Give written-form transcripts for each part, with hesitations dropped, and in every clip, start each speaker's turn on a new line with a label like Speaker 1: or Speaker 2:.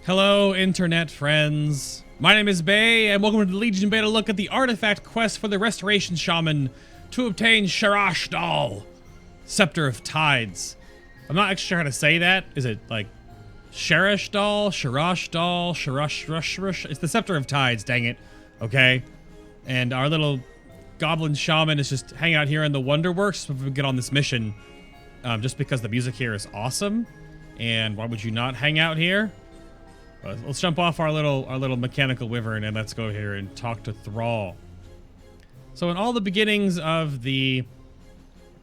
Speaker 1: Hello, internet friends. My name is Bay, and welcome to the Legion Beta look at the artifact quest for the Restoration Shaman to obtain Sharas'dal, Scepter of Tides. I'm not actually sure how to say that. Is it like Sharas'dal, Sharash? It's the Scepter of Tides, dang it. Okay. And our little goblin shaman is just hanging out here in the Wonderworks if we get on this mission. Just because the music here is awesome. And why would you not hang out here? Let's jump off our little mechanical wyvern and let's go here and talk to Thrall. So in all the beginnings of the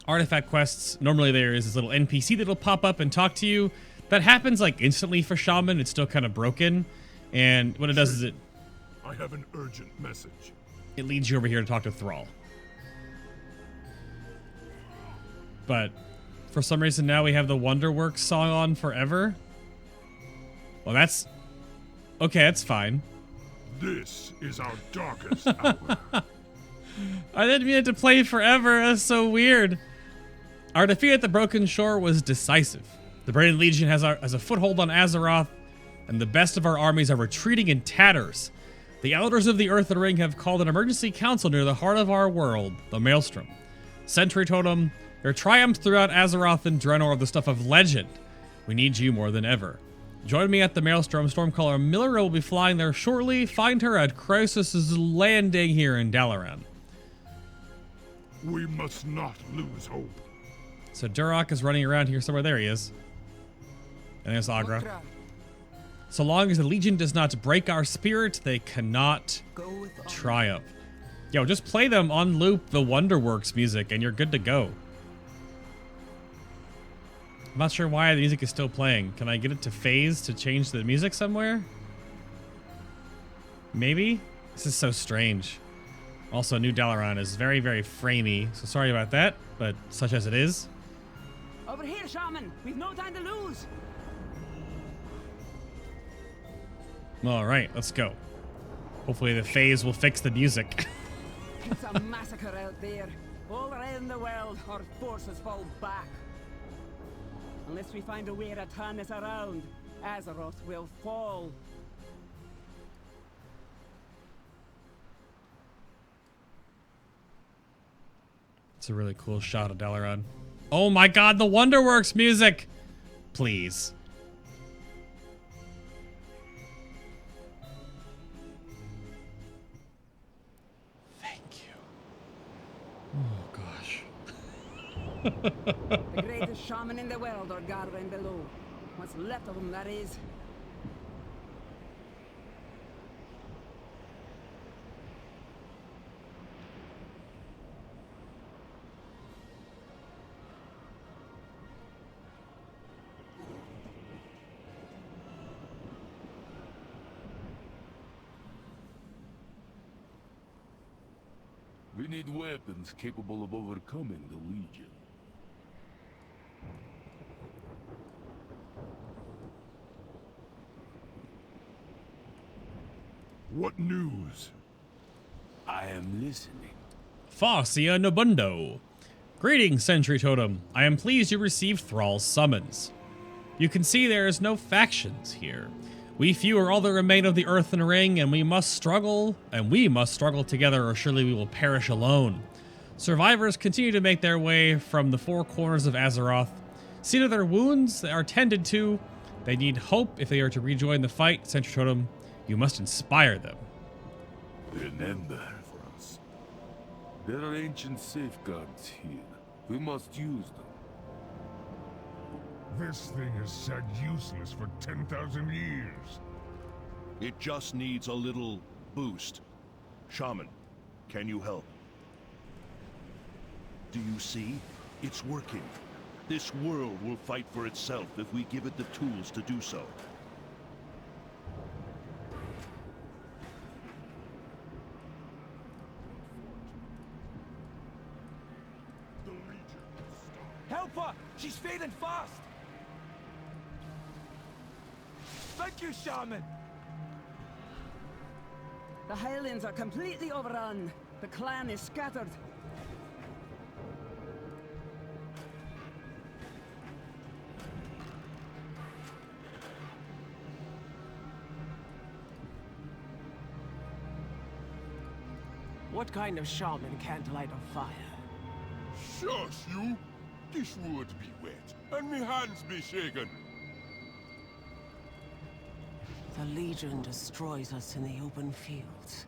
Speaker 1: artifact quests, normally there is this little NPC that'll pop up and talk to you. That happens like instantly for Shaman. It's still kind of broken. And what it does is
Speaker 2: I have an urgent message.
Speaker 1: It leads you over here to talk to Thrall. But for some reason now we have the Wonderworks song on forever. Well, that's okay, that's fine.
Speaker 2: This is our darkest hour.
Speaker 1: I didn't mean it to play forever. That's so weird. Our defeat at the Broken Shore was decisive. The Branded Legion has a foothold on Azeroth, and the best of our armies are retreating in tatters. The Elders of the Earthen Ring have called an emergency council near the heart of our world, the Maelstrom. Sentry Totem, your triumphs throughout Azeroth and Draenor are the stuff of legend. We need you more than ever. Join me at the Maelstrom. Stormcaller Miller will be flying there shortly. Find her at Croesus' landing here in Dalaran.
Speaker 2: We must not lose hope.
Speaker 1: So Durok is running around here somewhere. There he is. And there's Agra. So long as the Legion does not break our spirit, they cannot triumph. Yo, just play them on loop the Wonderworks music and you're good to go. I'm not sure why the music is still playing. Can I get it to phase to change the music somewhere? Maybe? This is so strange. Also, New Dalaran is very, very framey, so sorry about that, but such as it is.
Speaker 3: Over here, Shaman! We've no time to lose!
Speaker 1: Alright, let's go. Hopefully the phase will fix the music.
Speaker 3: It's a massacre out there. All around the world, our forces fall back. Unless we find a way to turn this around, Azeroth will fall.
Speaker 1: It's a really cool shot of Dalaran. Oh my god, the Wonderworks music! Please. Thank you. Oh gosh.
Speaker 3: The greatest shaman in the world are gathering below. What's left of them, that is.
Speaker 2: We need weapons capable of overcoming the Legion. What news? I am listening.
Speaker 1: Farsia Nobundo. Greetings, Sentry Totem. I am pleased you received Thrall's summons. You can see there is no factions here. We few are all that remain of the Earthen Ring, and we must struggle together, or surely we will perish alone. Survivors continue to make their way from the four corners of Azeroth. See to their wounds, they are tended to. They need hope if they are to rejoin the fight. Sentry Totem, you must inspire them.
Speaker 2: Remember for us. There are ancient safeguards here. We must use them.
Speaker 4: This thing has sat useless for 10,000 years.
Speaker 5: It just needs a little boost. Shaman, can you help? Do you see? It's working. This world will fight for itself if we give it the tools to do so.
Speaker 6: Help her! She's fading fast! Thank you, Shaman!
Speaker 3: The Highlands are completely overrun. The clan is scattered. What kind of shaman can't light a fire?
Speaker 2: Shush, you! This wood be wet, and me hands be shaken.
Speaker 3: The Legion destroys us in the open fields.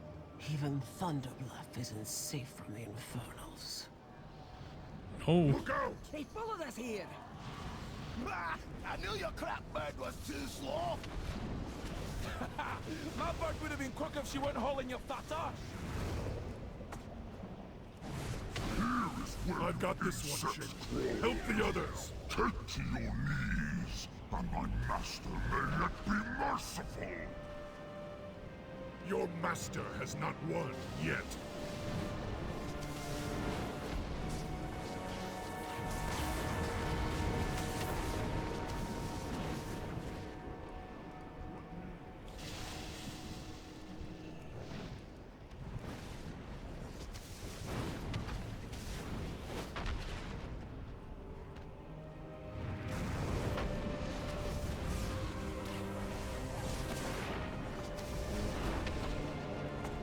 Speaker 3: Even Thunderbluff isn't safe from the Infernals.
Speaker 1: Oh.
Speaker 4: Look out!
Speaker 3: They followed us here!
Speaker 5: Ah, I knew your crap bird was too slow.
Speaker 6: My bird would have been quick if she wasn't hauling your fat ass.
Speaker 4: Here is where I've got this one, Shin. Help the others. Take to your knees, and my master may yet be merciful. Your master has not won yet.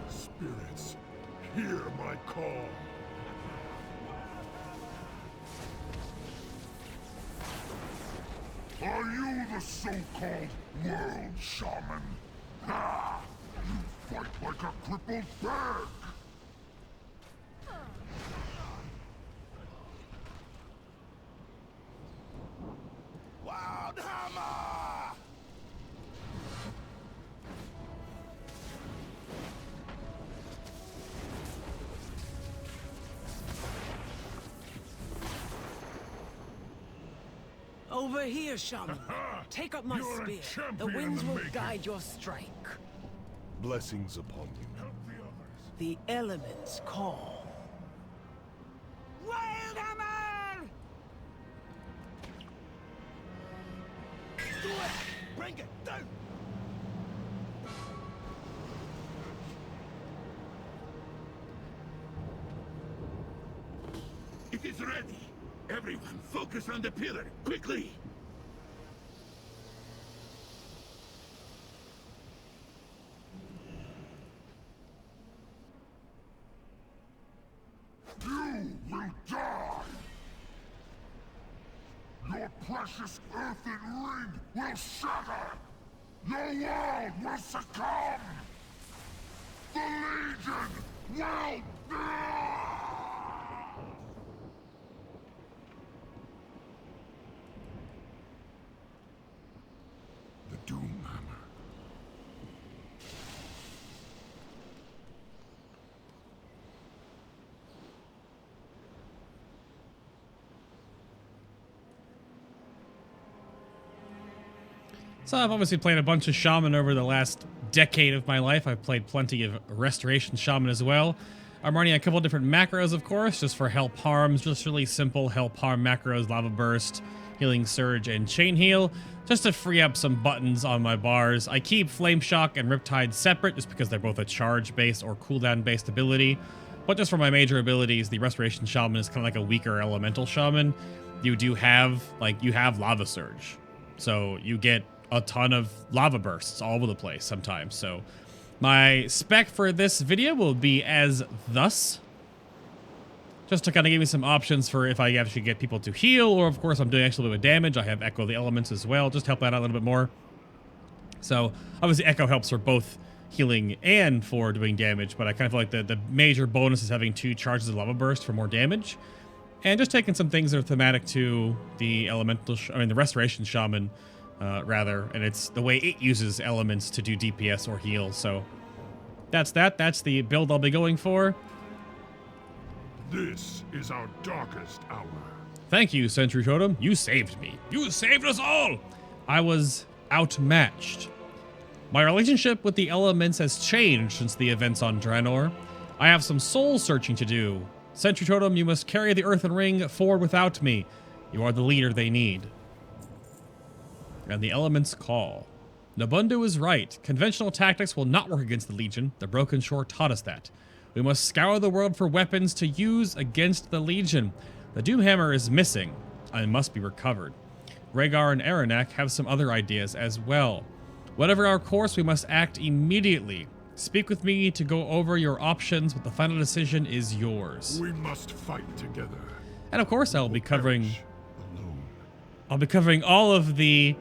Speaker 4: Spirits, hear my call. Are you the so-called World Shaman? Ha! You fight like a crippled bird!
Speaker 5: Wild Hammer!
Speaker 3: Over here, shaman. Take up my
Speaker 4: You're a
Speaker 3: spear. The
Speaker 4: champion in
Speaker 3: winds
Speaker 4: the
Speaker 3: will
Speaker 4: making.
Speaker 3: guide your strike.
Speaker 2: Blessings upon you.
Speaker 4: Help the others.
Speaker 3: The elements call.
Speaker 6: Wildhammer!
Speaker 5: Do it! Bring it down! It is ready! Everyone, focus on the pillar, quickly!
Speaker 4: You will die! Your precious earthen ring will shatter! Your world will succumb! The Legion will... The Doomhammer.
Speaker 1: So I've obviously played a bunch of Shaman over the last decade of my life. I've played plenty of Restoration Shaman as well. I'm running a couple different macros, of course, just for help harms, just really simple help harm macros, Lava Burst, Healing Surge, and Chain Heal, just to free up some buttons on my bars. I keep Flame Shock and Riptide separate, just because they're both a charge-based or cooldown-based ability. But just for my major abilities, the Restoration Shaman is kind of like a weaker Elemental Shaman. You do have, you have Lava Surge. So you get a ton of lava bursts all over the place sometimes. So my spec for this video will be as thus. Just to kind of give me some options for if I actually get people to heal, or of course I'm doing actually a little bit of damage. I have Echo the Elements as well, just to help that out a little bit more. So obviously Echo helps for both healing and for doing damage, but I kind of feel like the major bonus is having 2 charges of Lava Burst for more damage. And just taking some things that are thematic to the the Restoration Shaman, rather, and it's the way it uses elements to do DPS or heal. So that's that. That's the build I'll be going for.
Speaker 4: This is our darkest hour.
Speaker 1: Thank you, Sentry Totem. You saved me. You saved us all. I was outmatched. My relationship with the elements has changed since the events on Draenor. I have some soul searching to do. Sentry Totem, you must carry the Earthen Ring forward without me. You are the leader they need. And the elements call. Nabundu is right. Conventional tactics will not work against the Legion. The Broken Shore taught us that. We must scour the world for weapons to use against the Legion. The Doomhammer is missing and must be recovered. Rhaegar and Aranak have some other ideas as well. Whatever our course, we must act immediately. Speak with me to go over your options, but the final decision is yours.
Speaker 4: We must fight together.
Speaker 1: And of course, I'll be covering...
Speaker 4: Perish alone.
Speaker 1: I'll be covering all of the...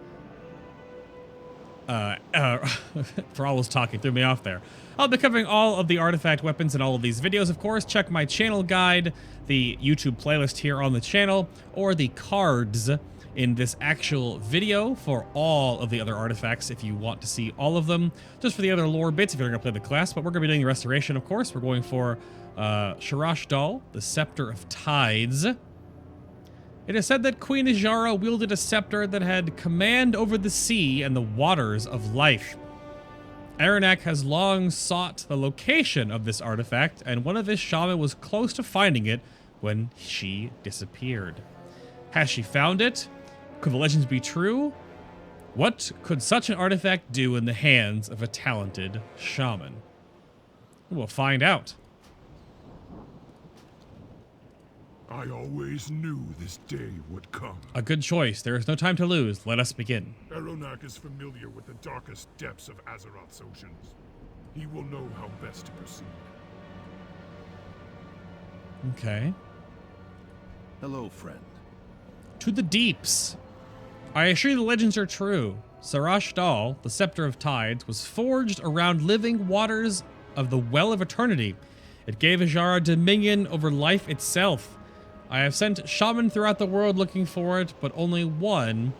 Speaker 1: Thrall was talking, threw me off there. I'll be covering all of the artifact weapons in all of these videos, of course. Check my channel guide, the YouTube playlist here on the channel, or the cards in this actual video for all of the other artifacts if you want to see all of them. Just for the other lore bits if you're going to play the class, but we're going to be doing the restoration, of course. We're going for Sharas'dal, the Scepter of Tides. It is said that Queen Azshara wielded a scepter that had command over the sea and the waters of life. Aranak has long sought the location of this artifact, and one of his shaman was close to finding it when she disappeared. Has she found it? Could the legends be true? What could such an artifact do in the hands of a talented shaman? We'll find out.
Speaker 4: I always knew this day would come.
Speaker 1: A good choice. There is no time to lose. Let us begin.
Speaker 4: Aranak is familiar with the darkest depths of Azeroth's oceans. He will know how best to proceed.
Speaker 1: Okay.
Speaker 5: Hello, friend.
Speaker 1: To the deeps. I assure you the legends are true. Sharas'dal, the Scepter of Tides, was forged around living waters of the Well of Eternity. It gave Azshara dominion over life itself. I have sent shaman throughout the world looking for it, but the only one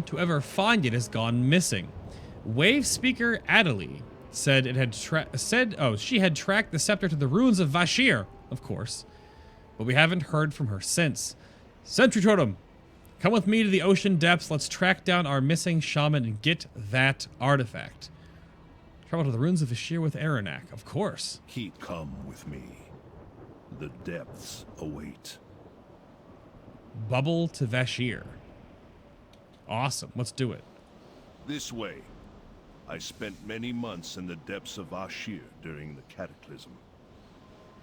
Speaker 1: to ever find it has gone missing. Wave speaker Addon said she had tracked the scepter to the ruins of Vash'jir, of course, but we haven't heard from her since. Sentry Totem, come with me to the ocean depths. Let's track down our missing shaman and get that artifact. Travel to the ruins of Vash'jir with Aranak, of course.
Speaker 5: Come with me. The depths await.
Speaker 1: Bubble to Vash'jir. Awesome, let's do it.
Speaker 5: This way. I spent many months in the depths of Vash'jir during the Cataclysm.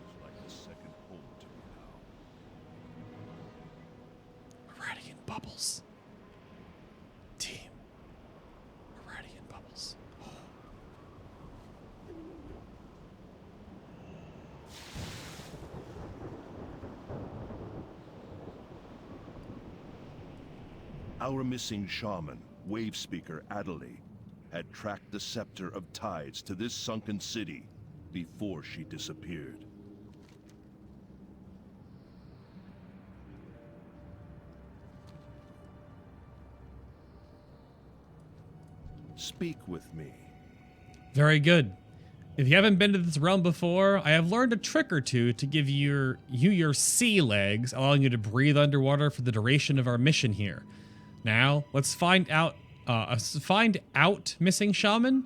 Speaker 5: It's like a second home to me now.
Speaker 1: We're riding in bubbles. Team. We're riding in bubbles.
Speaker 5: Our missing shaman, wave speaker Addon, had tracked the Scepter of Tides to this sunken city before she disappeared. Speak with me.
Speaker 1: Very good. If you haven't been to this realm before, I have learned a trick or two to give you your sea legs, allowing you to breathe underwater for the duration of our mission here. Now, let's find out missing shaman.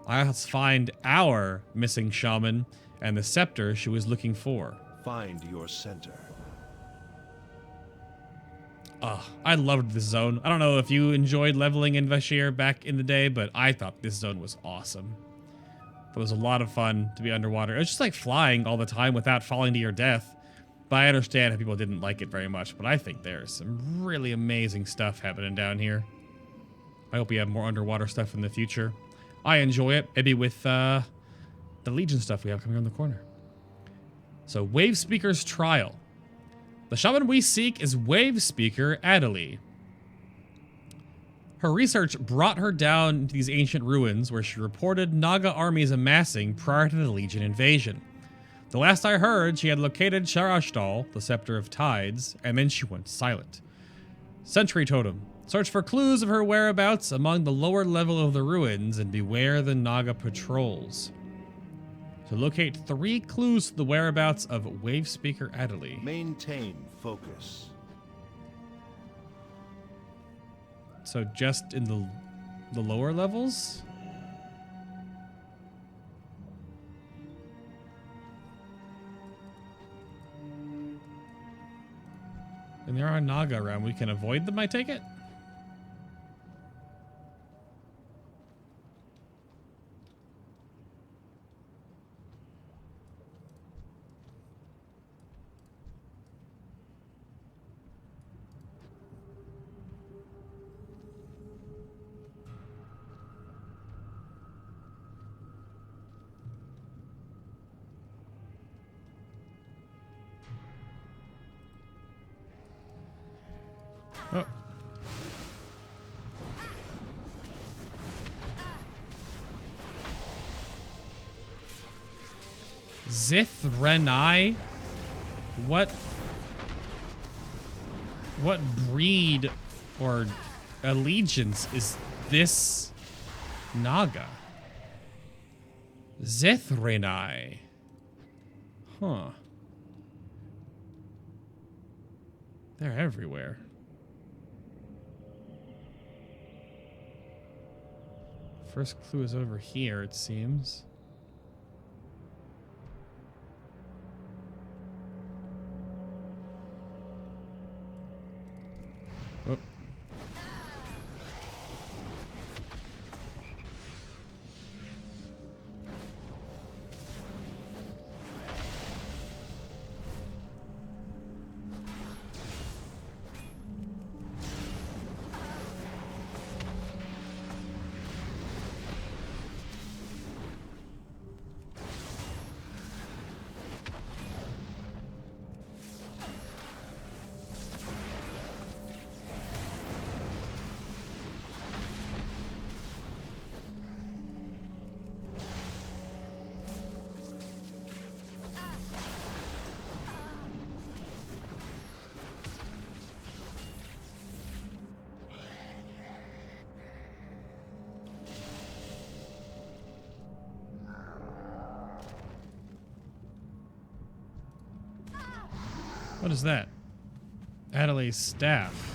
Speaker 1: Let's find our missing shaman and the scepter she was looking for.
Speaker 5: Find your center.
Speaker 1: I loved this zone. I don't know if you enjoyed leveling in Vash'jir back in the day, but I thought this zone was awesome. It was a lot of fun to be underwater. It was just like flying all the time without falling to your death. But I understand how people didn't like it very much, but I think there's some really amazing stuff happening down here. I hope we have more underwater stuff in the future. I enjoy it, maybe with the Legion stuff we have coming around the corner. So, Wave Speaker's Trial. The shaman we seek is Wave Speaker Addon. Her research brought her down into these ancient ruins where she reported Naga armies amassing prior to the Legion invasion. The last I heard, she had located Sharas'dal, the Scepter of Tides, and then she went silent. Sentry Totem. Search for clues of her whereabouts among the lower level of the ruins and beware the Naga patrols. To locate 3 clues to the whereabouts of Wave Speaker Addon.
Speaker 5: Maintain focus.
Speaker 1: So just in the lower levels? And there are Naga around. We can avoid them, I take it? Zithrenai? What breed or allegiance is this Naga? Zithrenai. Huh. They're everywhere. First clue is over here, it seems. Oh. What is that? Adelai's staff.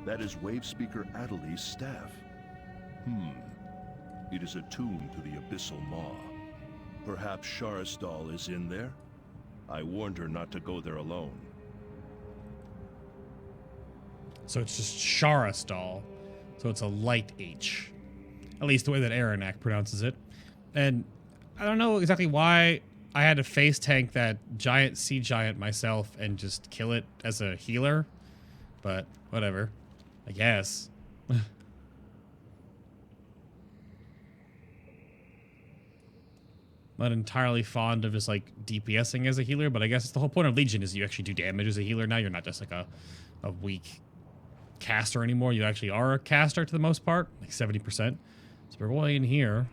Speaker 5: That is Wavespeaker Adelai's staff. It is attuned to the Abyssal Maw. Perhaps Sharas'dal is in there? I warned her not to go there alone.
Speaker 1: So it's just Sharas'dal. So it's a light H. At least the way that Aranak pronounces it. And I don't know exactly why I had to face tank that giant sea giant myself and just kill it as a healer. But whatever. I guess. Not entirely fond of just like DPSing as a healer, but I guess the whole point of Legion is you actually do damage as a healer now. You're not just like a weak caster anymore. You actually are a caster to the most part, like 70%. So we're going in here.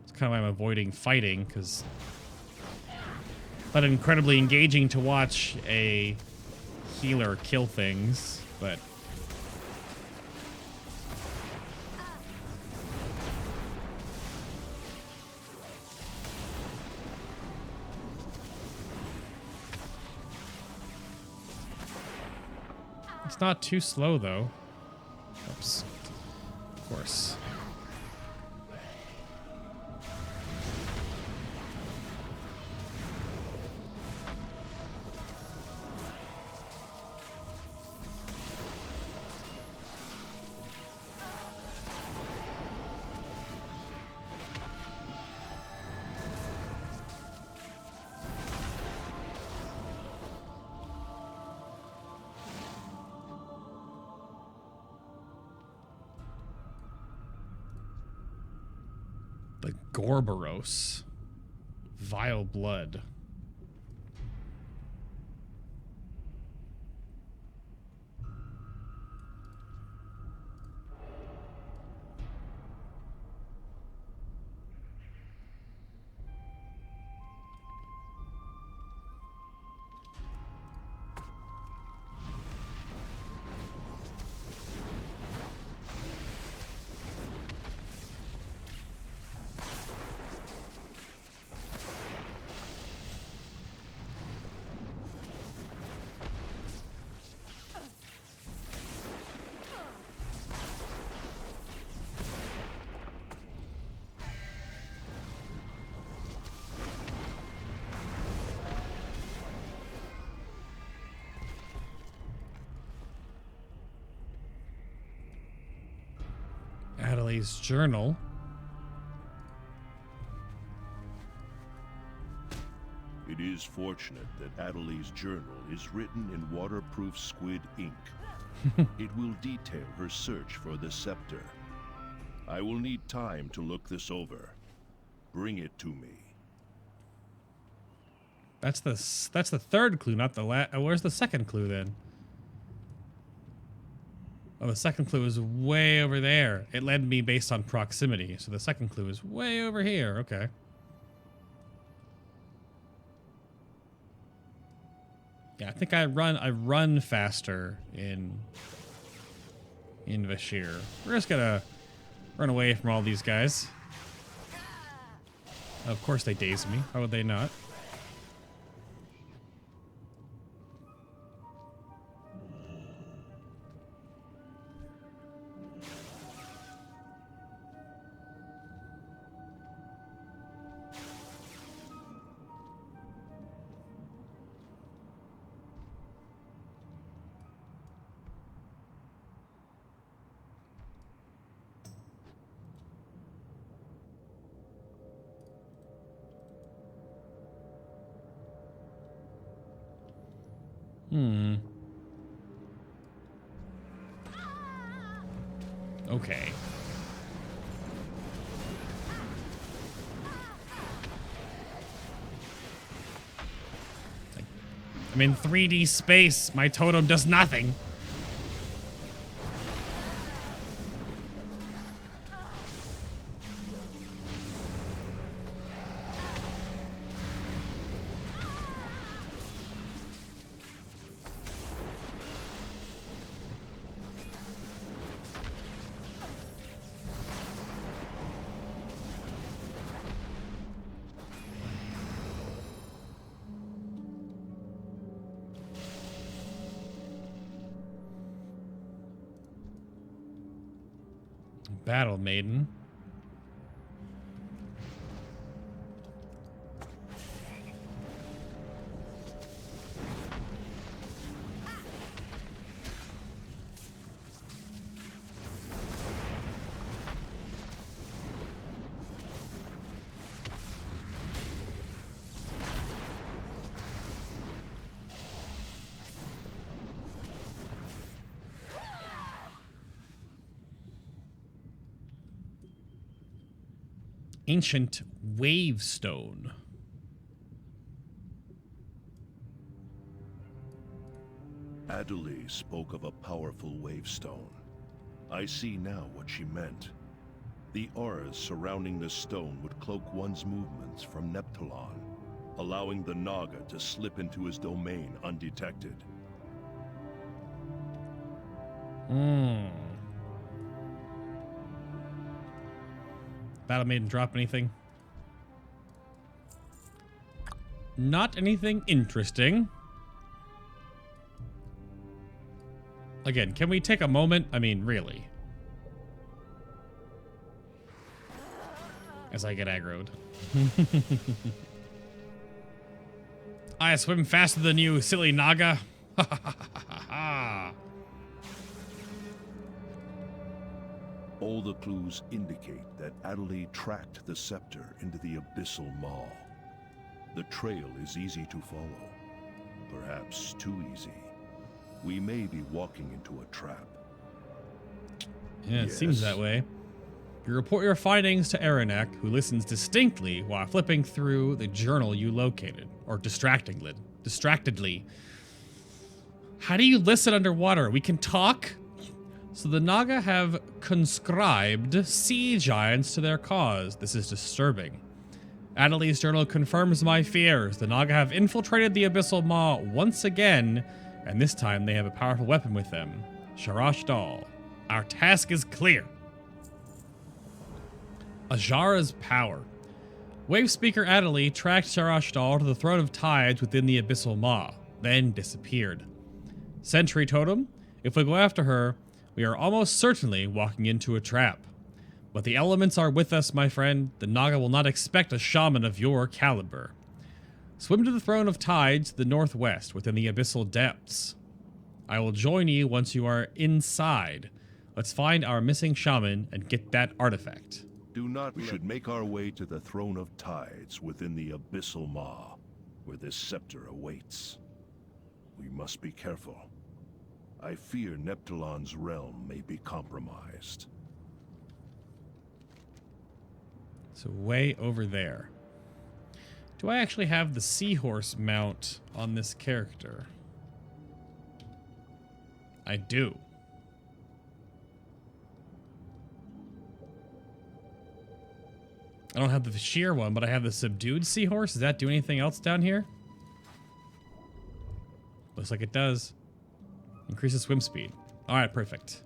Speaker 1: It's kind of why I'm avoiding fighting, because it's not incredibly engaging to watch a healer kill things, but it's not too slow though. Oops. Of course. The Gorboros. Vile blood. Adeli's journal.
Speaker 5: It is fortunate that Adeli's journal is written in waterproof squid ink. It will detail her search for the scepter. I will need time to look this over. Bring it to me.
Speaker 1: That's the third clue, not the last. Where's the second clue then? Oh, the second clue is way over there. It led me based on proximity, so the second clue is way over here. Okay. Yeah, I think I run faster in Vash'jir. We're just gonna run away from all these guys. Of course they daze me. How would they not? Okay. I'm in 3D space. My totem does nothing. Battle Maiden. Ancient Wavestone.
Speaker 5: Adeli spoke of a powerful wavestone. I see now what she meant. The auras surrounding the stone would cloak one's movements from Neptulon, allowing the Naga to slip into his domain undetected.
Speaker 1: Battle Maiden drop anything? Not anything interesting. Again, can we take a moment? I mean, really. As I get aggroed. I swim faster than you, silly Naga.
Speaker 5: All the clues indicate that Adeli tracked the scepter into the Abyssal Maw. The trail is easy to follow. Perhaps too easy. We may be walking into a trap.
Speaker 1: Yeah, it seems that way. You report your findings to Aranek, who listens distinctly while flipping through the journal you located. Or distractedly. How do you listen underwater? We can talk? So the Naga have conscribed sea giants to their cause. This is disturbing. Adeli's journal confirms my fears. The Naga have infiltrated the Abyssal Maw once again, and this time they have a powerful weapon with them. Sharas'dal. Our task is clear. Azhara's power. Wave Speaker Adeli tracked Sharas'dal to the Throne of Tides within the Abyssal Maw, then disappeared. Sentry Totem. If we go after her, we are almost certainly walking into a trap. But the elements are with us, my friend. The Naga will not expect a shaman of your caliber. Swim to the Throne of Tides to the northwest within the abyssal depths. I will join you once you are inside. Let's find our missing shaman and get that artifact.
Speaker 5: We should make our way to the Throne of Tides within the Abyssal Maw, where this scepter awaits. We must be careful. I fear Neptulon's realm may be compromised.
Speaker 1: So way over there. Do I actually have the seahorse mount on this character? I do. I don't have the Vash'jir one, but I have the subdued seahorse. Does that do anything else down here? Looks like it does. Increases swim speed. All right, perfect.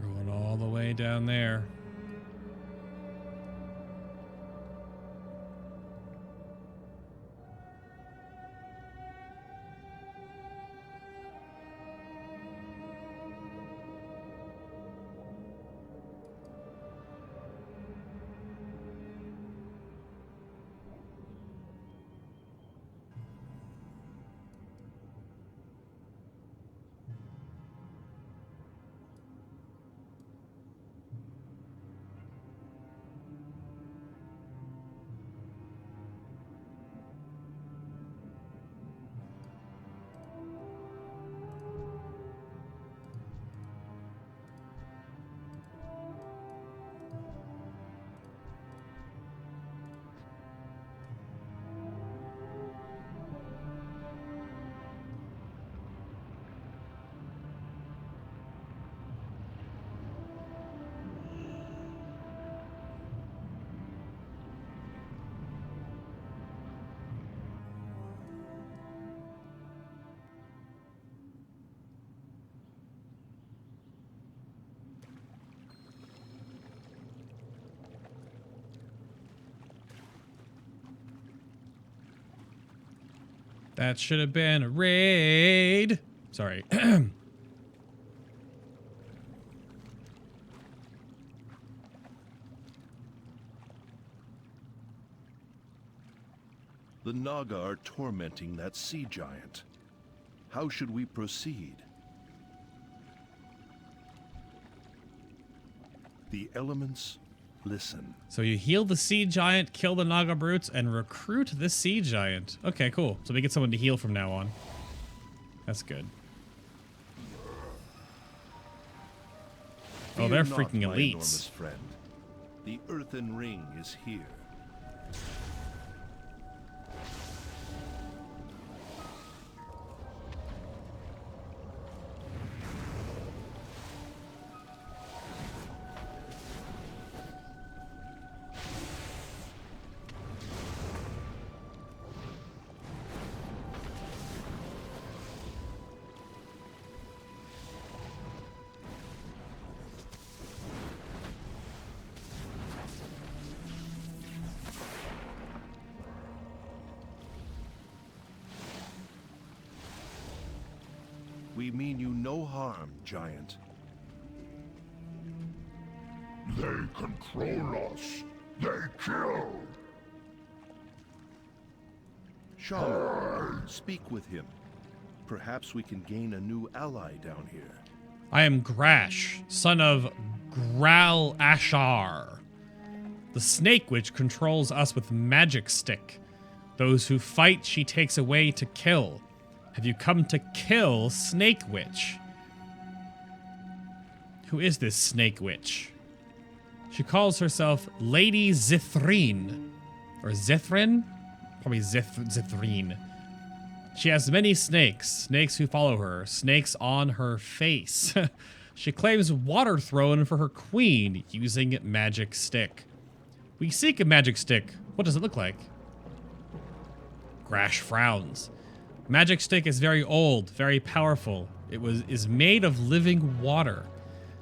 Speaker 1: Going all the way down there. That should have been a raid. Sorry.
Speaker 5: The Naga are tormenting that sea giant. How should we proceed? The elements listen.
Speaker 1: So you heal the sea giant, kill the Naga brutes, and recruit the sea giant. Okay, cool. So we get someone to heal from now on. That's good. Oh, they're
Speaker 5: Fear not,
Speaker 1: freaking
Speaker 5: my
Speaker 1: elites.
Speaker 5: enormous friend. The earthen ring is here. We mean you no harm, giant.
Speaker 4: They control us. They kill.
Speaker 5: Shaman, speak with him. Perhaps we can gain a new ally down here.
Speaker 1: I am Grash, son of Gral Ashar. The snake witch controls us with magic stick. Those who fight she takes away to kill. Have you come to kill Snake Witch? Who is this Snake Witch? She calls herself Lady Zithrine. Or Zithrin? Probably Zithrine. She has many snakes. Snakes who follow her. Snakes on her face. She claims water throne for her queen using magic stick. We seek a magic stick. What does it look like? Grash frowns. Magic stick is very old, very powerful. is made of living water.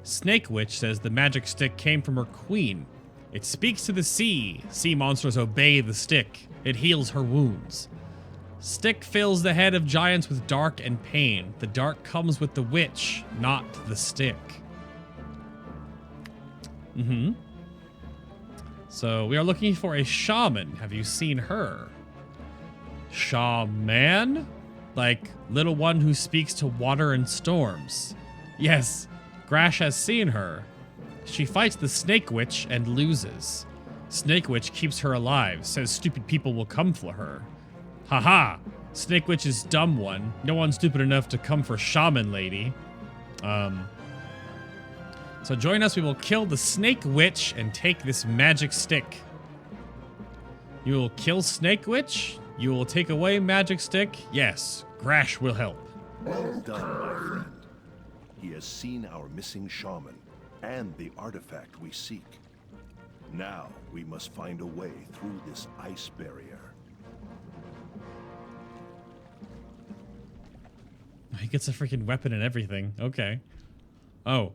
Speaker 1: Snake Witch says the magic stick came from her queen. It speaks to the sea. Sea monsters obey the stick. It heals her wounds. Stick fills the head of giants with dark and pain. The dark comes with the witch, not the stick. So we are looking for a shaman. Have you seen her? Shaman? Like little one who speaks to water and storms. Yes, Grash has seen her. She fights the Snake Witch and loses. Snake Witch keeps her alive, says stupid people will come for her. Haha, Snake Witch is dumb one. No one's stupid enough to come for Shaman Lady. So join us, we will kill the Snake Witch and take this magic stick. You will kill Snake Witch? You will take away magic stick? Yes, Grash will help.
Speaker 5: Well done, my friend. He has seen our missing shaman and the artifact we seek. Now we must find a way through this ice barrier.
Speaker 1: He gets a freaking weapon and everything. Okay. Oh.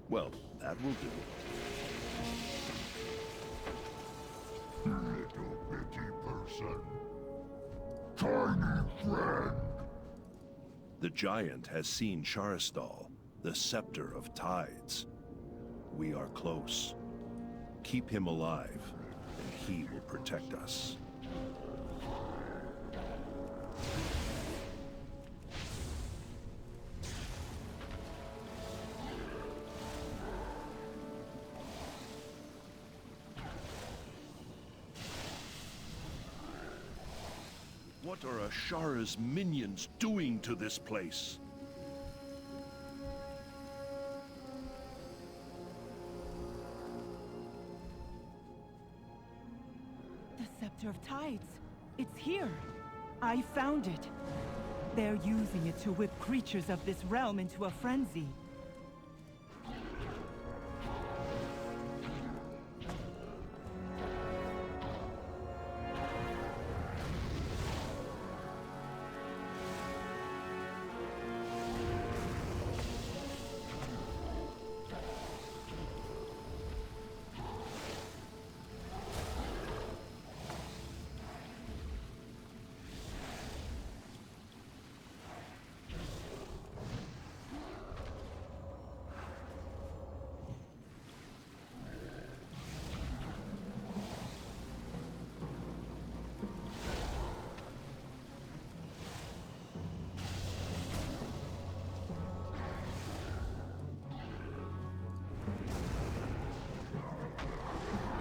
Speaker 5: Well, that will do.
Speaker 4: Little bitty person. Tiny friend.
Speaker 5: The giant has seen Sharas'dal, the Scepter of Tides. We are close. Keep him alive, and he will protect us. What are Ashara's minions doing to this place?
Speaker 7: The Scepter of Tides. It's here. I found it. They're using it to whip creatures of this realm into a frenzy.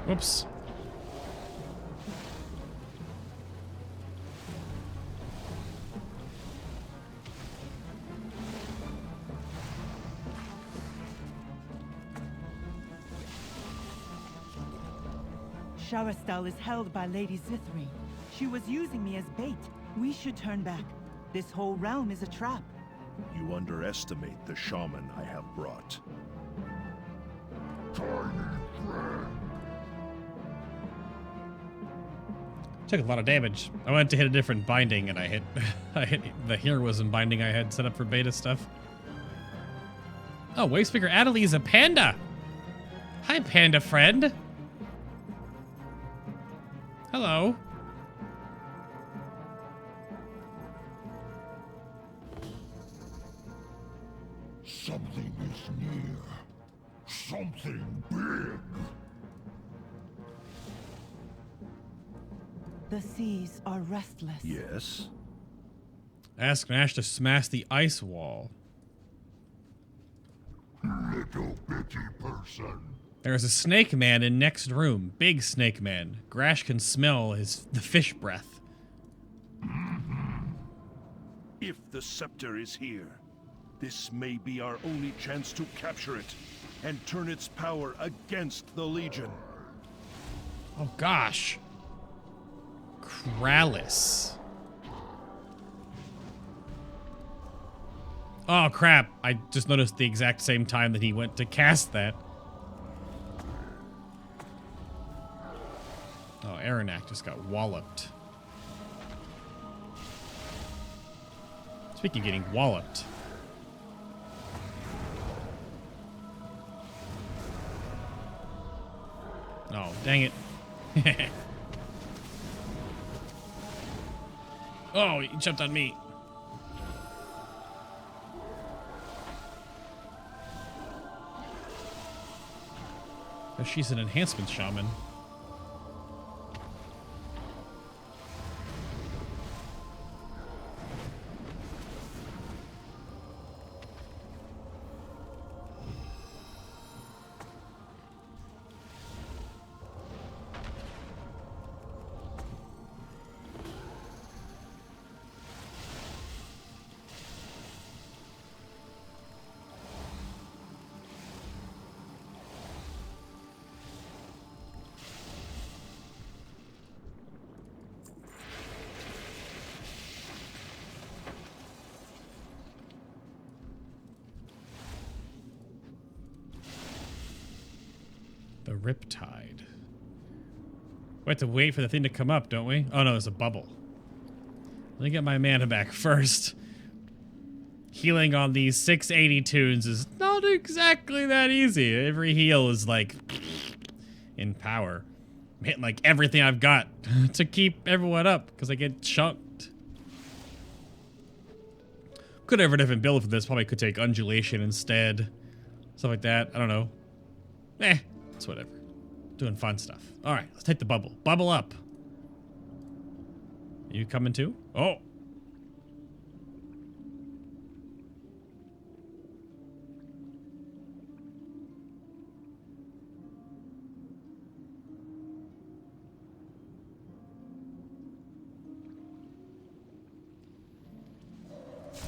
Speaker 1: Whoops.
Speaker 7: Sharas'dal is held by Lady Zithri. She was using me as bait. We should turn back. This whole realm is a trap.
Speaker 5: You underestimate the shaman I have brought.
Speaker 4: Tiny friend.
Speaker 1: Took a lot of damage. I went to hit a different binding and I hit the heroism binding I had set up for beta stuff. Oh, Wavespeaker Adelie is a panda. Hi, panda friend. Hello.
Speaker 4: Something is near. Something big.
Speaker 7: The seas are restless.
Speaker 5: Yes?
Speaker 1: Ask Nash to smash the ice wall.
Speaker 4: Little bitty person.
Speaker 1: There's a snake man in next room. Big snake man. Grash can smell the fish breath.
Speaker 5: If the scepter is here, this may be our only chance to capture it and turn its power against the Legion.
Speaker 1: Oh gosh. Kralis. Oh crap, I just noticed the exact same time that he went to cast that. Oh, Aranak just got walloped. Speaking of getting walloped. Oh, dang it. Oh, he jumped on me. Oh, she's an enhancement shaman. The Riptide. We have to wait for the thing to come up, don't we? Oh no, there's a bubble. Let me get my mana back first. Healing on these 680 tunes is not exactly that easy. Every heal is like in power. I'm hitting like everything I've got to keep everyone up because I get chunked. Could have a different build for this. Probably could take undulation instead. Stuff like that. I don't know. It's whatever. Doing fun stuff. All right, let's take the bubble. Bubble up. You coming too? Oh.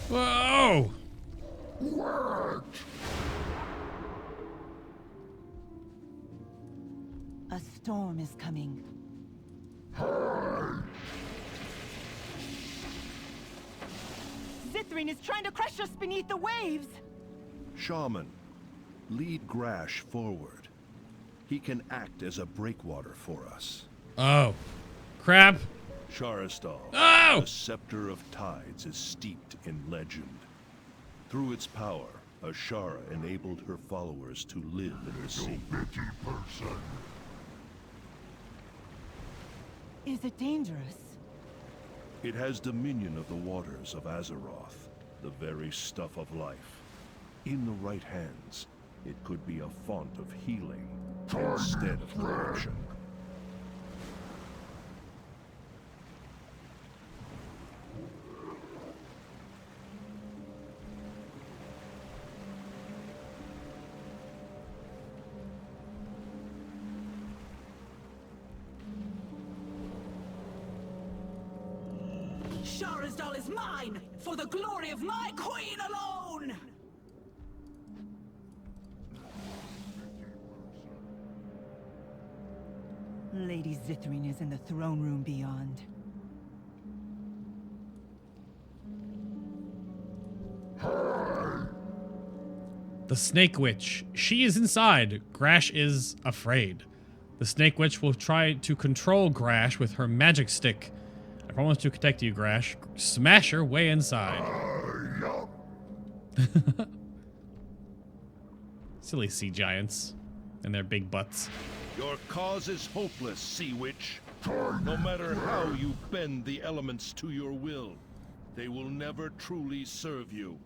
Speaker 1: Whoa!
Speaker 7: A storm is coming. Zithrin is trying to crush us beneath the waves!
Speaker 5: Shaman, lead Grash forward. He can act as a breakwater for us.
Speaker 1: Oh. Crap.
Speaker 5: Sharas'dal,
Speaker 1: Oh!
Speaker 5: the Scepter of Tides, is steeped in legend. Through its power, Ashara enabled her followers to live in the sea.
Speaker 7: Is it dangerous?
Speaker 5: It has dominion of the waters of Azeroth, the very stuff of life. In the right hands, it could be a font of healing instead of corruption.
Speaker 3: Sharas'dal is mine, for the glory of my queen alone!
Speaker 7: Lady Zithrin is in the throne room beyond.
Speaker 1: The Snake Witch. She is inside. Grash is afraid. The Snake Witch will try to control Grash with her magic stick. I promise to protect you, Grash. Smash her way inside. Silly sea giants and their big butts.
Speaker 5: Your cause is hopeless, Sea Witch. No matter how you bend the elements to your will, they will never truly serve you.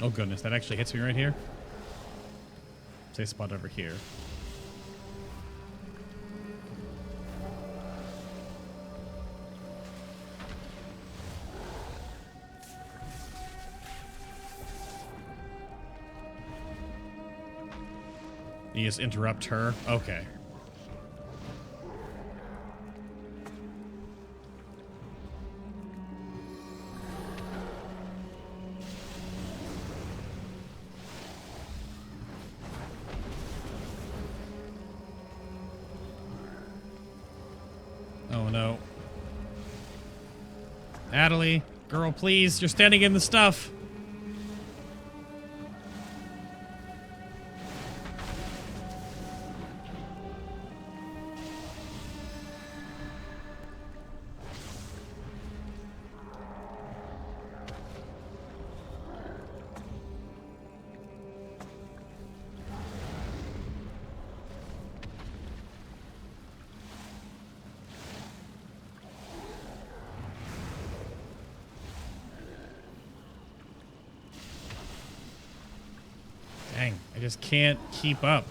Speaker 1: Oh goodness, that actually hits me right here. Say spot over here. You just interrupt her? Okay. Oh no. Addon, girl, please. You're standing in the stuff. Dang, I just can't keep up.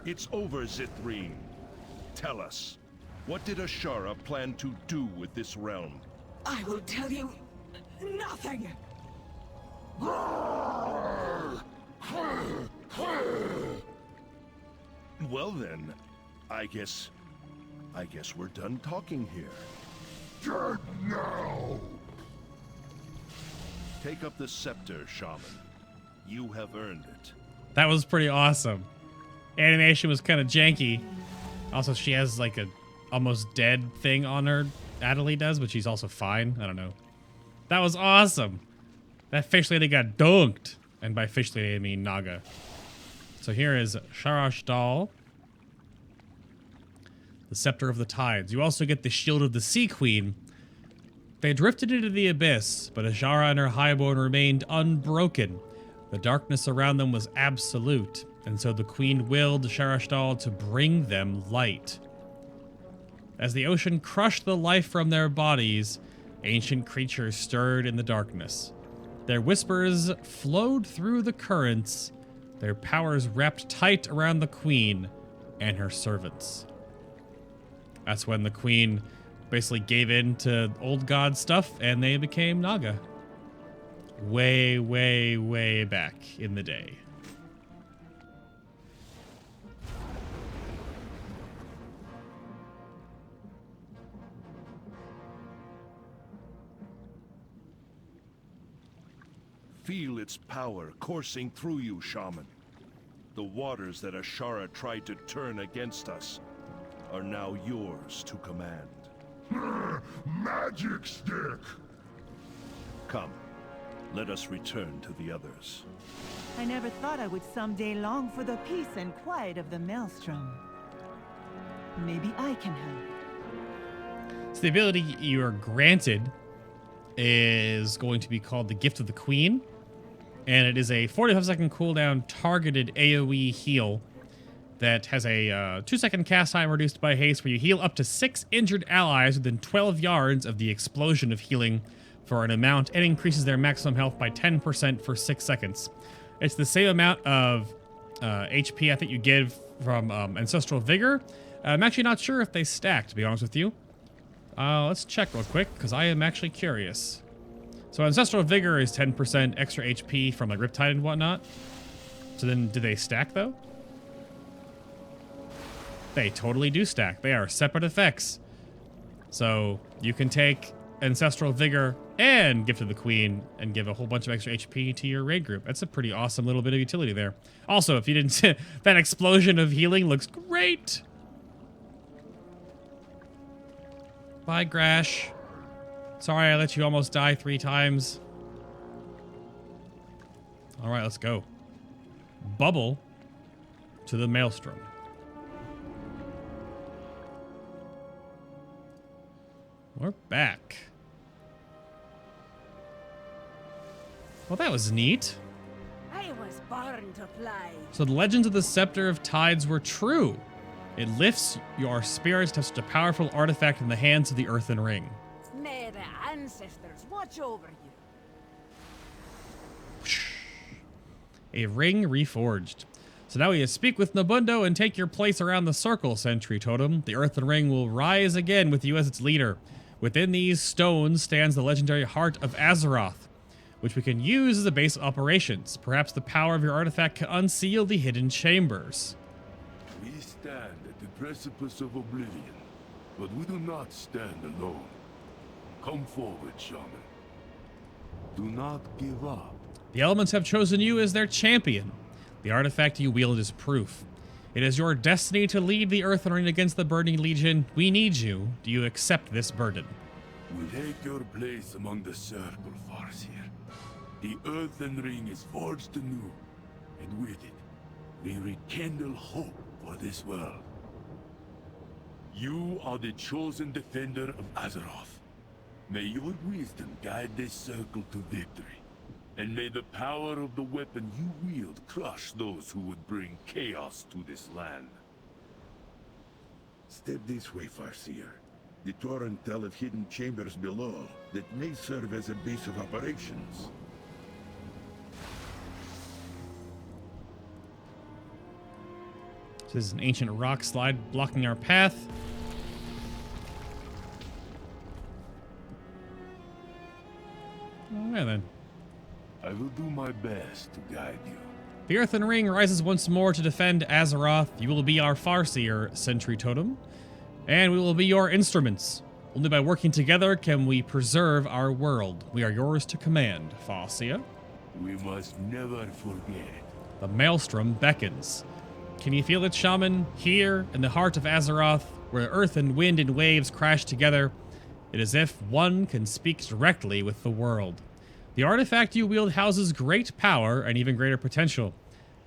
Speaker 5: It's over, Zithreen. Tell us, what did Ashara plan to do with this realm?
Speaker 3: I will tell you nothing.
Speaker 5: Well then, I guess we're done talking here.
Speaker 4: Dead now!
Speaker 5: Take up the scepter, Shaman. You have earned it.
Speaker 1: That was pretty awesome. Animation was kind of janky. Also, she has like a almost dead thing on her. Addon does, but she's also fine. I don't know. That was awesome. That fish lady got dunked. And by fish lady, I mean Naga. So here is Sharas'dal, the Scepter of the Tides. You also get the Shield of the Sea Queen. They drifted into the abyss, but Ashara and her highborn remained unbroken. The darkness around them was absolute, and so the Queen willed Sharas'dal to bring them light. As the ocean crushed the life from their bodies, ancient creatures stirred in the darkness. Their whispers flowed through the currents, their powers wrapped tight around the Queen and her servants. That's when the Queen basically gave in to old god stuff and they became Naga. Way, way, way back in the day.
Speaker 5: Feel its power coursing through you, Shaman. The waters that Ashara tried to turn against us are now yours to command.
Speaker 4: Magic stick!
Speaker 5: Come, let us return to the others.
Speaker 7: I never thought I would someday long for the peace and quiet of the Maelstrom. Maybe I can help.
Speaker 1: So the ability you are granted is going to be called the Gift of the Queen. And it is a 45-second cooldown targeted AoE heal that has a 2-second cast time reduced by haste, where you heal up to 6 injured allies within 12 yards of the explosion of healing for an amount, and increases their maximum health by 10% for 6 seconds. It's the same amount of HP I think you get from Ancestral Vigor. I'm actually not sure if they stack, to be honest with you. Let's check real quick, because I am actually curious. So Ancestral Vigor is 10% extra HP from like Riptide and whatnot. So then, do they stack though? They totally do stack. They are separate effects. So you can take Ancestral Vigor and Gift of the Queen and give a whole bunch of extra HP to your raid group. That's a pretty awesome little bit of utility there. Also, if you didn't see, that explosion of healing looks great. Bye, Grash. Sorry I let you almost die 3 times. All right, let's go. Bubble to the Maelstrom. We're back. Well, that was neat.
Speaker 3: I was born to fly.
Speaker 1: So the legends of the Scepter of Tides were true. It lifts your spirits to such a powerful artifact in the hands of the Earthen Ring.
Speaker 3: May the ancestors watch over you.
Speaker 1: A ring reforged. So now we speak with Nabundo and take your place around the circle, Sentry Totem. The Earthen Ring will rise again with you as its leader. Within these stones stands the legendary Heart of Azeroth, which we can use as a base of operations. Perhaps the power of your artifact can unseal the hidden chambers.
Speaker 2: We stand at the precipice of oblivion, but we do not stand alone. Come forward, Shaman. Do not give up.
Speaker 1: The elements have chosen you as their champion. The artifact you wield is proof. It is your destiny to lead the Earthen Ring against the Burning Legion. We need you. Do you accept this burden?
Speaker 2: We take your place among the circle, Vash'jir. The Earthen Ring is forged anew, and with it, we rekindle hope for this world. You are the chosen defender of Azeroth. May your wisdom guide this circle to victory, and may the power of the weapon you wield crush those who would bring chaos to this land.
Speaker 4: Step this way, Vash'jir. The Torrent tell of hidden chambers below that may serve as a base of operations.
Speaker 1: This is an ancient rock slide blocking our path. Okay then.
Speaker 2: I will do my best to guide you.
Speaker 1: The Earthen Ring rises once more to defend Azeroth. You will be our Farseer sentry totem, and we will be your instruments. Only by working together can we preserve our world. We are yours to command, Farseer.
Speaker 2: We must never forget.
Speaker 1: The Maelstrom beckons. Can you feel it, Shaman? Here, in the heart of Azeroth, where earth and wind and waves crash together, it is as if one can speak directly with the world. The artifact you wield houses great power and even greater potential.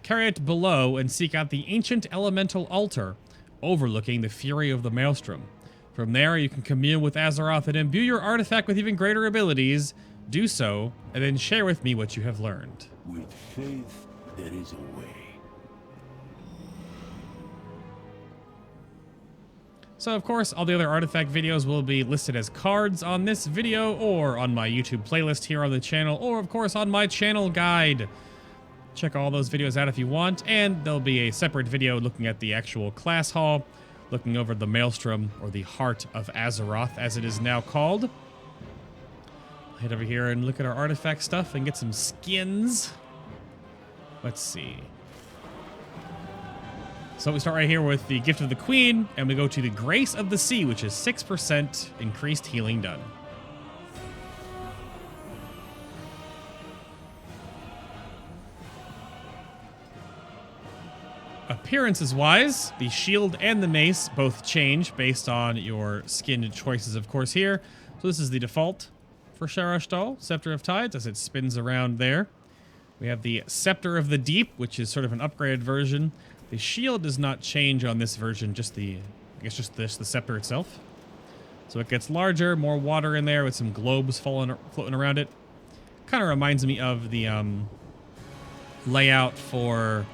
Speaker 1: Carry it below and seek out the ancient elemental altar, overlooking the fury of the Maelstrom. From there, you can commune with Azeroth and imbue your artifact with even greater abilities. Do so, and then share with me what you have learned.
Speaker 2: With faith, there is a way.
Speaker 1: So, of course, all the other artifact videos will be listed as cards on this video or on my YouTube playlist here on the channel, or, of course, on my channel guide. Check all those videos out if you want, and there'll be a separate video looking at the actual class hall, looking over the Maelstrom, or the Heart of Azeroth, as it is now called. I'll head over here and look at our artifact stuff and get some skins. Let's see. So we start right here with the Gift of the Queen, and we go to the Grace of the Sea, which is 6% increased healing done. Appearances-wise, the shield and the mace both change based on your skin choices, of course, here. So this is the default for Sharas'dal, Scepter of Tides, as it spins around there. We have the Scepter of the Deep, which is sort of an upgraded version. The shield does not change on this version, just the scepter itself. So it gets larger, more water in there with some globes floating around it. Kind of reminds me of the layout for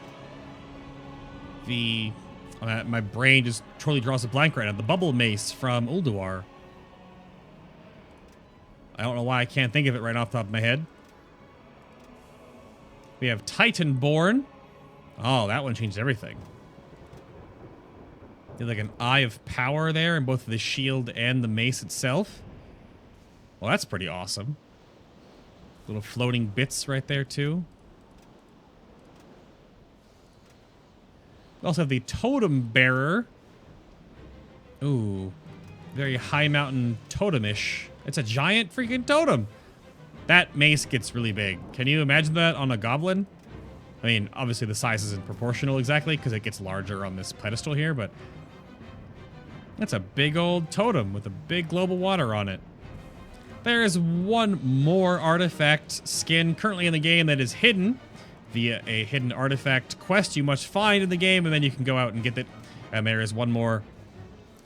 Speaker 1: the... my brain just totally draws a blank right now. The bubble mace from Ulduar. I don't know why I can't think of it right off the top of my head. We have Titanborn. Oh, that one changed everything. There's like an Eye of Power there in both the shield and the mace itself. Well, that's pretty awesome. Little floating bits right there, too. We also have the Totem Bearer. Ooh. Very high mountain totemish. It's a giant freaking totem. That mace gets really big. Can you imagine that on a goblin? I mean, obviously the size isn't proportional exactly because it gets larger on this pedestal here, but that's a big old totem with a big globe of water on it. There is one more artifact skin currently in the game that is hidden via a hidden artifact quest you must find in the game, and then you can go out and get it. And there is one more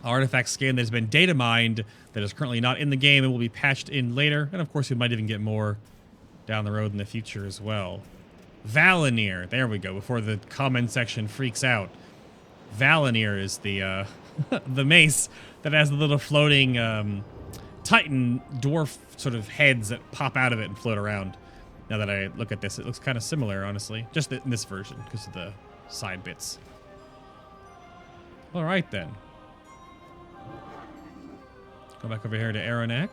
Speaker 1: artifact skin that has been data mined that is currently not in the game and will be patched in later. And of course, we might even get more down the road in the future as well. Valinir. There we go, before the comment section freaks out. Valinir is the the mace that has the little floating Titan dwarf sort of heads that pop out of it and float around. Now that I look at this, it looks kind of similar, honestly. Just in this version, because of the side bits. All right, then. Go back over here to Aranak.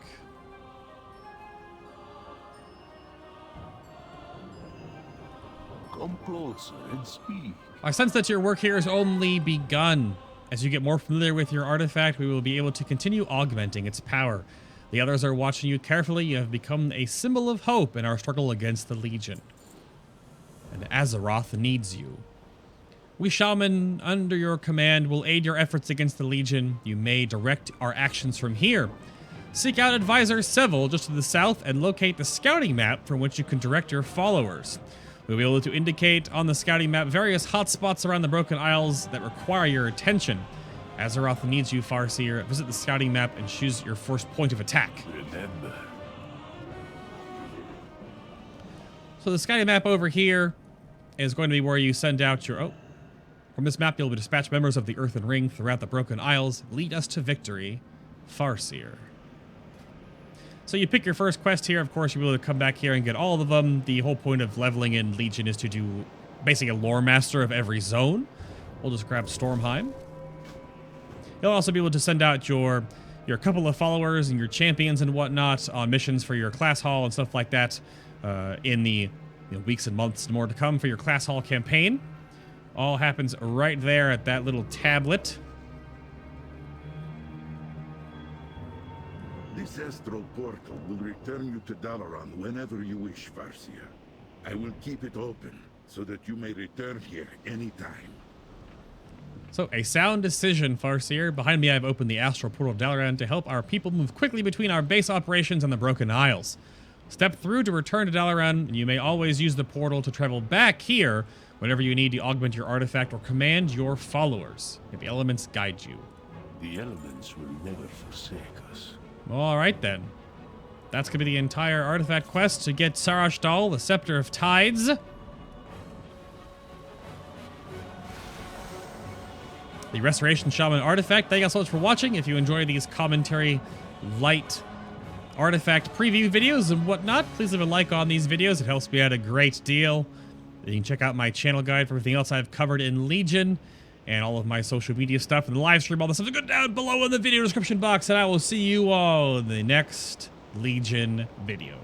Speaker 2: Come closer and speak.
Speaker 1: I sense that your work here has only begun. As you get more familiar with your artifact, we will be able to continue augmenting its power. The others are watching you carefully. You have become a symbol of hope in our struggle against the Legion. and Azeroth needs you. We shaman under your command will aid your efforts against the Legion. You may direct our actions from here. Seek out Advisor Seville just to the south and locate the scouting map from which you can direct your followers. We'll be able to indicate on the scouting map various hotspots around the Broken Isles that require your attention. Azeroth needs you, Farseer. Visit the scouting map and choose your first point of attack.
Speaker 2: Remember.
Speaker 1: So the scouting map over here is going to be where you send out your... From this map, you'll dispatch members of the Earthen Ring throughout the Broken Isles. Lead us to victory, Farseer. So you pick your first quest here. Of course, you'll be able to come back here and get all of them. The whole point of leveling in Legion is to do basically a lore master of every zone. We'll just grab Stormheim. You'll also be able to send out your couple of followers and your champions and whatnot on missions for your class hall and stuff like that in the weeks and months more to come for your class hall campaign. All happens right there at that little tablet.
Speaker 4: This astral portal will return you to Dalaran whenever you wish, Farseer. I will keep it open so that you may return here anytime.
Speaker 1: So, a sound decision, Farseer. Behind me, I've opened the astral portal of Dalaran to help our people move quickly between our base operations and the Broken Isles. Step through to return to Dalaran, and you may always use the portal to travel back here whenever you need to augment your artifact or command your followers. May the elements guide you.
Speaker 2: The elements will never forsake us.
Speaker 1: All right, then. That's going to be the entire artifact quest to get Sharas'dal, the Scepter of Tides. The Restoration Shaman Artifact. Thank you guys so much for watching. If you enjoy these commentary light artifact preview videos and whatnot, please leave a like on these videos. It helps me out a great deal. You can check out my channel guide for everything else I've covered in Legion and all of my social media stuff and the live stream, all this stuff. Go down below in the video description box, and I will see you all in the next Legion video.